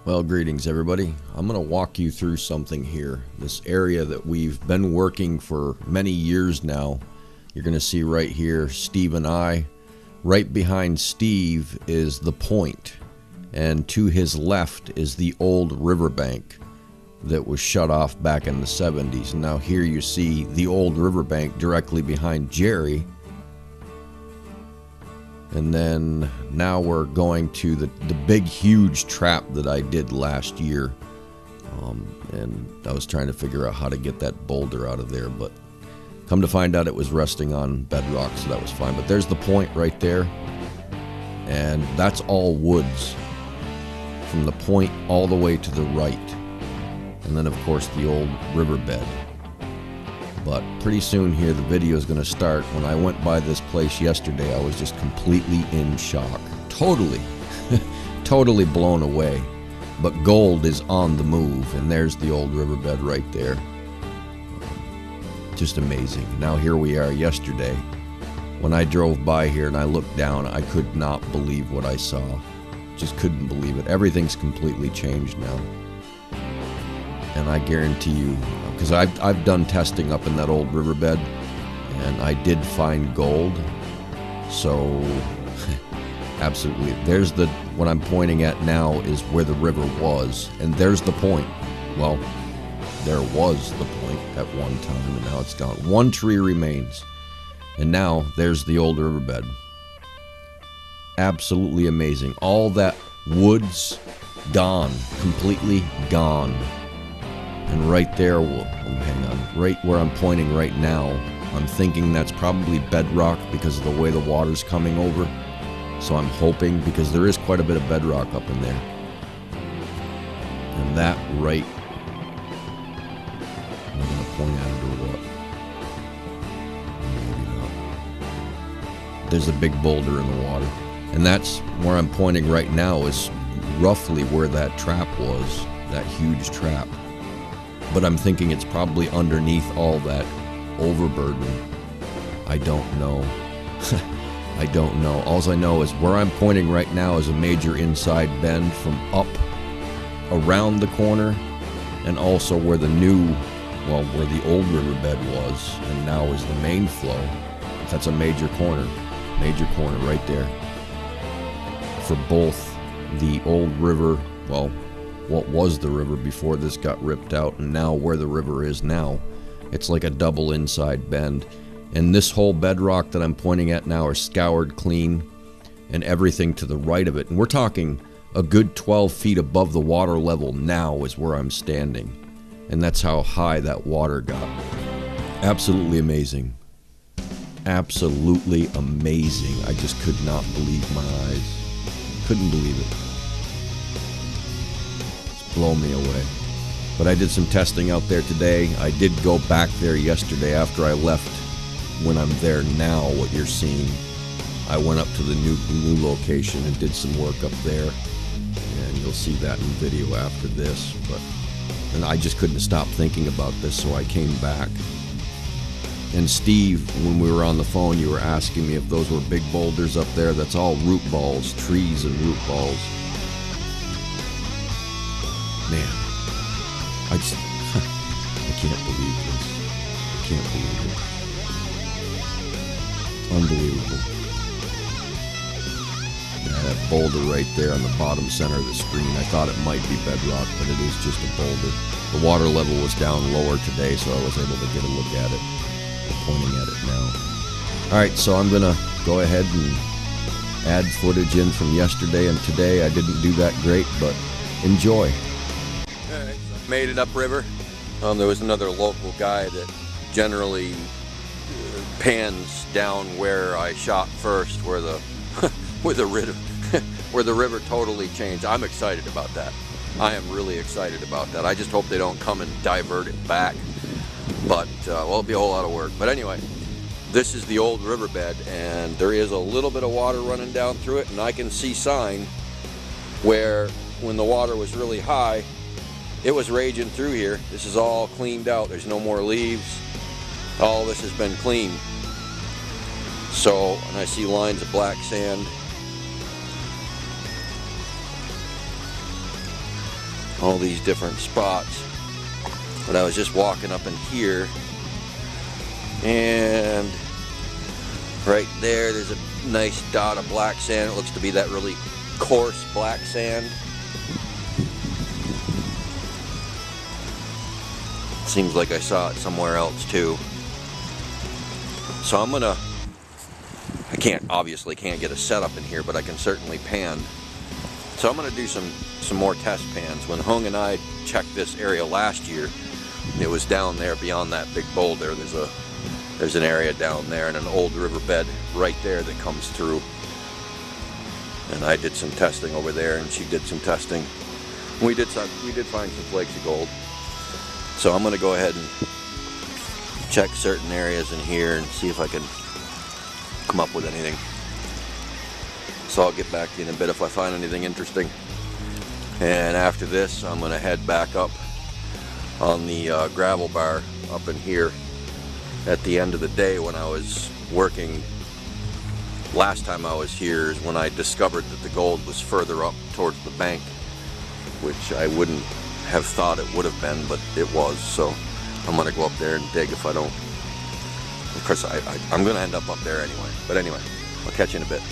Well, greetings everybody. I'm going to walk you through something here. This area that we've been working for many years now. You're going to see right here, Steve and I. Right behind Steve is the point, and to his left is the old riverbank that was shut off back in the 70s. And now here you see the old riverbank directly behind Jerry. And then now we're going to the big huge trap that I did last year, and I was trying to figure out how to get that boulder out of there, but come to find out it was resting on bedrock, so that was fine. But there's the point right there, and that's all woods from the point all the way to the right, and then of course the old riverbed. But pretty soon here the video is going to start. When I went by this place yesterday, I was just completely in shock. Totally, totally blown away. But gold is on the move, and there's the old riverbed right there. Just amazing. Now here we are yesterday. When I drove by here and I looked down, I could not believe what I saw. Just couldn't believe it. Everything's completely changed now. And I guarantee you, because I've done testing up in that old riverbed, and I did find gold. So absolutely, there's what I'm pointing at now is where the river was, and there's the point. Well, there was the point at one time, and now it's gone. One tree remains, and now there's the old riverbed. Absolutely amazing. All that woods gone, completely gone. And right there, well, hang on, right where I'm pointing right now, I'm thinking that's probably bedrock because of the way the water's coming over. So I'm hoping, because there is quite a bit of bedrock up in there. And that right, I'm going to point at it or what? Maybe not. There's a big boulder in the water. And that's where I'm pointing right now, is roughly where that trap was, that huge trap. But I'm thinking it's probably underneath all that overburden. I don't know. I don't know. All I know is where I'm pointing right now is a major inside bend from up around the corner, and also where the new, well, where the old riverbed was, and now is the main flow. That's a major corner right there. For both the old river, well, what was the river before this got ripped out, and now where the river is now. It's like a double inside bend. And this whole bedrock that I'm pointing at now are scoured clean, and everything to the right of it. And we're talking a good 12 feet above the water level now is where I'm standing. And that's how high that water got. Absolutely amazing. Absolutely amazing. I just could not believe my eyes. Couldn't believe it. Blow me away. But I did some testing out there today. I did go back there yesterday after I left. When I'm there now, what you're seeing, I went up to the new location and did some work up there, and you'll see that in video after this. And I just couldn't stop thinking about this, so I came back. And Steve, when we were on the phone, you were asking me if those were big boulders up there. That's all root balls, trees and root balls. Man, I can't believe this. I can't believe it. Unbelievable. Yeah, that boulder right there on the bottom center of the screen, I thought it might be bedrock, but it is just a boulder. The water level was down lower today, so I was able to get a look at it. I'm pointing at it now. Alright, so I'm going to go ahead and add footage in from yesterday and today. I didn't do that great, but enjoy. Alright, made it upriver. There was another local guy that generally pans down where I shot first, where the where the river totally changed. I'm excited about that. I am really excited about that. I just hope they don't come and divert it back. But well, it'll be a whole lot of work. But anyway, this is the old riverbed, and there is a little bit of water running down through it, and I can see sign where when the water was really high, it was raging through here. This is all cleaned out. There's no more leaves. All this has been cleaned. So, and I see lines of black sand. all these different spots. But I was just walking up in here, and right there's a nice dot of black sand. It looks to be that really coarse black sand. Seems like I saw it somewhere else too. So I'm gonna, obviously can't get a setup in here, but I can certainly pan. So I'm gonna do some more test pans. When Hung and I checked this area last year, it was down there beyond that big boulder. There's an area down there and an old riverbed right there that comes through. And I did some testing over there, and she did some testing. We did find some flakes of gold. So I'm gonna go ahead and check certain areas in here and see if I can come up with anything. So I'll get back to you in a bit if I find anything interesting. And after this, I'm gonna head back up on the gravel bar up in here. At the end of the day, when I was working last time I was here, is when I discovered that the gold was further up towards the bank, which I wouldn't have thought it would have been, but it was. So I'm gonna go up there and dig if I don't. Of course, I'm gonna end up there anyway. But anyway, I'll catch you in a bit.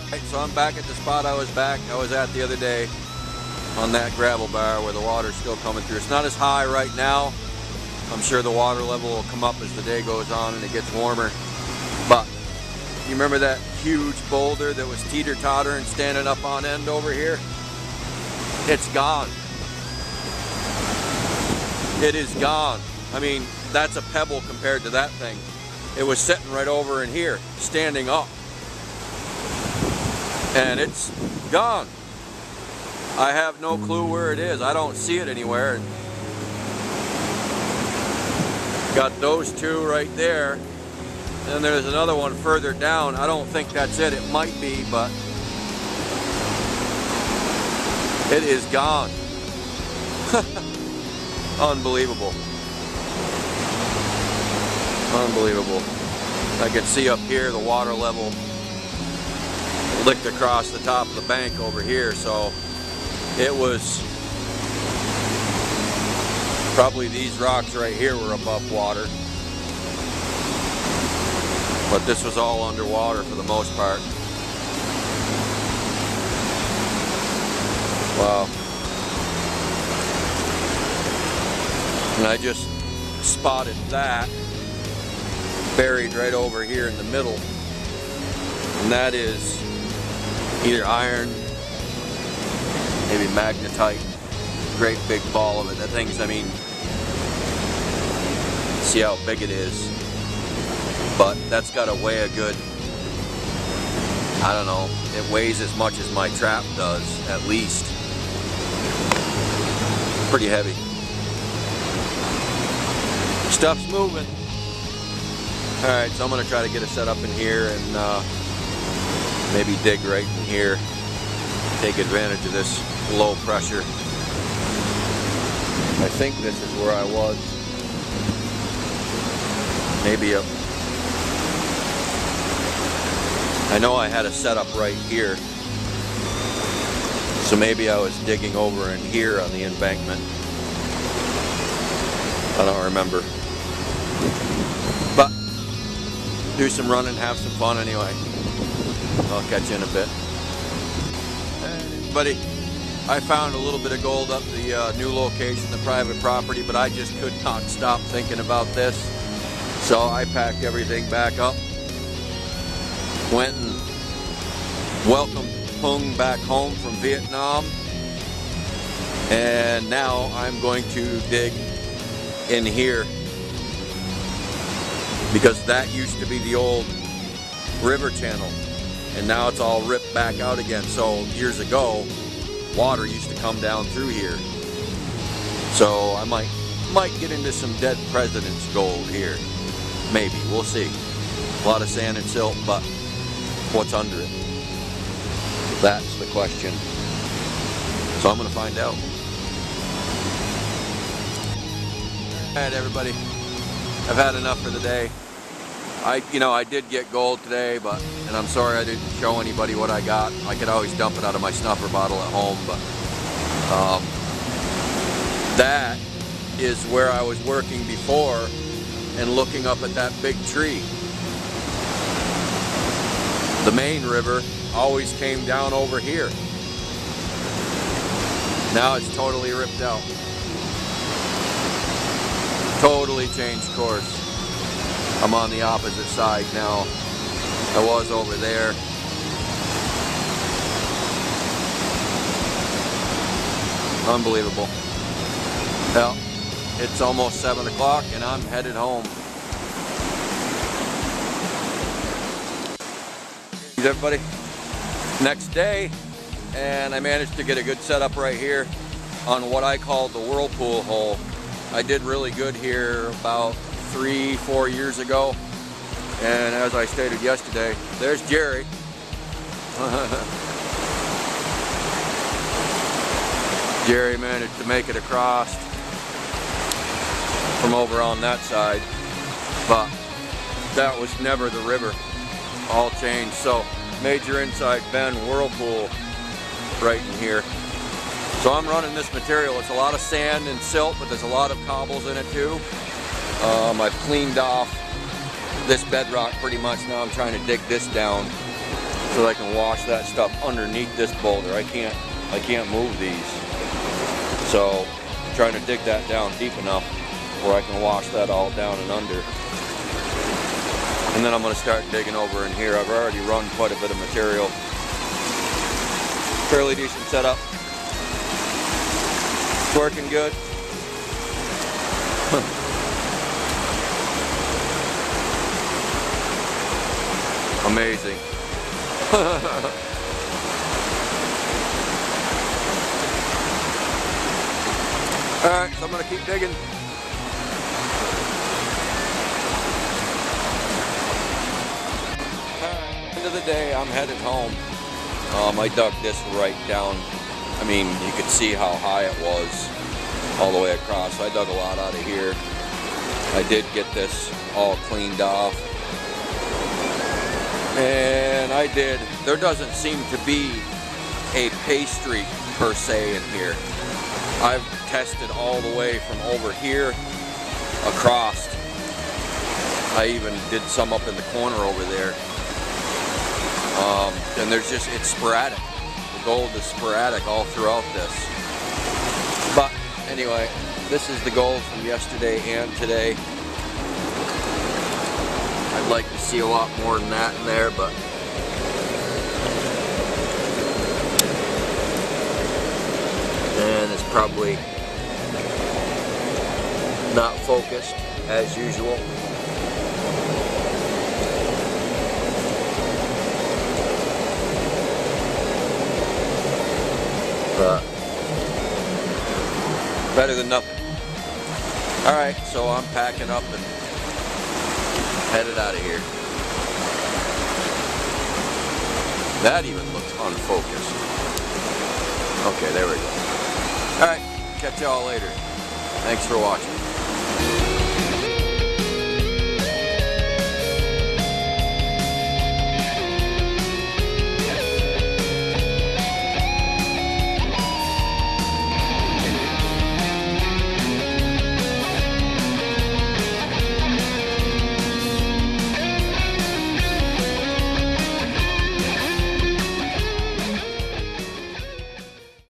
Alright, so I'm back at the spot I was at the other day on that gravel bar where the water's still coming through. It's not as high right now. I'm sure the water level will come up as the day goes on and it gets warmer. But you remember that huge boulder that was teeter-tottering standing up on end over here? It's gone. It is gone. I mean, that's a pebble compared to that thing. It was sitting right over in here, standing up. And it's gone. I have no clue where it is. I don't see it anywhere. Got those two right there. And there's another one further down. I don't think that's it. It might be, but it is gone. Unbelievable. Unbelievable. I can see up here the water level licked across the top of the bank over here, so it was probably these rocks right here were above water. But this was all underwater for the most part. Wow. And I just spotted that buried right over here in the middle. And that is either iron, maybe magnetite. Great big ball of it. That thing's, I mean, see how big it is. But that's got to weigh a good, I don't know, it weighs as much as my trap does, at least. Pretty heavy. Stuff's moving. Alright, so I'm going to try to get it set up in here and maybe dig right in here. Take advantage of this low pressure. I think this is where I was. Maybe up. I know I had a setup right here. So maybe I was digging over in here on the embankment. I don't remember. But do some running, have some fun anyway. I'll catch you in a bit. Hey, buddy, I found a little bit of gold up the new location, the private property, but I just could not stop thinking about this. So I packed everything back up, went and welcomed Hung back home from Vietnam, and now I'm going to dig in here because that used to be the old river channel, and now it's all ripped back out again. So years ago, water used to come down through here. So I might get into some dead president's gold here. Maybe, we'll see. A lot of sand and silt, but what's under it? That's the question. So I'm gonna find out. All right, everybody. I've had enough for the day. I did get gold today, and I'm sorry I didn't show anybody what I got. I could always dump it out of my snuffer bottle at home, but that is where I was working before and looking up at that big tree. The main river always came down over here. Now it's totally ripped out. Totally changed course. I'm on the opposite side now. I was over there. Unbelievable. Well, it's almost 7 o'clock and I'm headed home. Thanks everybody. Next day, and I managed to get a good setup right here on what I call the whirlpool hole. I did really good here about 3-4 years ago, and as I stated yesterday, there's Jerry. Jerry managed to make it across from over on that side, but that was never the river. All changed. So major inside bend whirlpool right in here. So I'm running this material. It's a lot of sand and silt, but there's a lot of cobbles in it too. I've cleaned off this bedrock pretty much. Now I'm trying to dig this down so that I can wash that stuff underneath this boulder. I can't move these. So I'm trying to dig that down deep enough where I can wash that all down and under. And then I'm going to start digging over in here. I've already run quite a bit of material. Fairly decent setup. It's working good. Amazing. Alright, so I'm going to keep digging. End of the day, I'm headed home. I dug this right down. I mean, you could see how high it was all the way across. So I dug a lot out of here. I did get this all cleaned off. And there doesn't seem to be a pay streak per se in here. I've tested all the way from over here across. I even did some up in the corner over there. And it's sporadic. The gold is sporadic all throughout this. But anyway, this is the gold from yesterday and today. I'd like to see a lot more than that in there, but and it's probably not focused as usual. But better than nothing. Alright, so I'm packing up and headed out of here. That even looks unfocused. Okay, there we go. Alright, catch y'all later. Thanks for watching.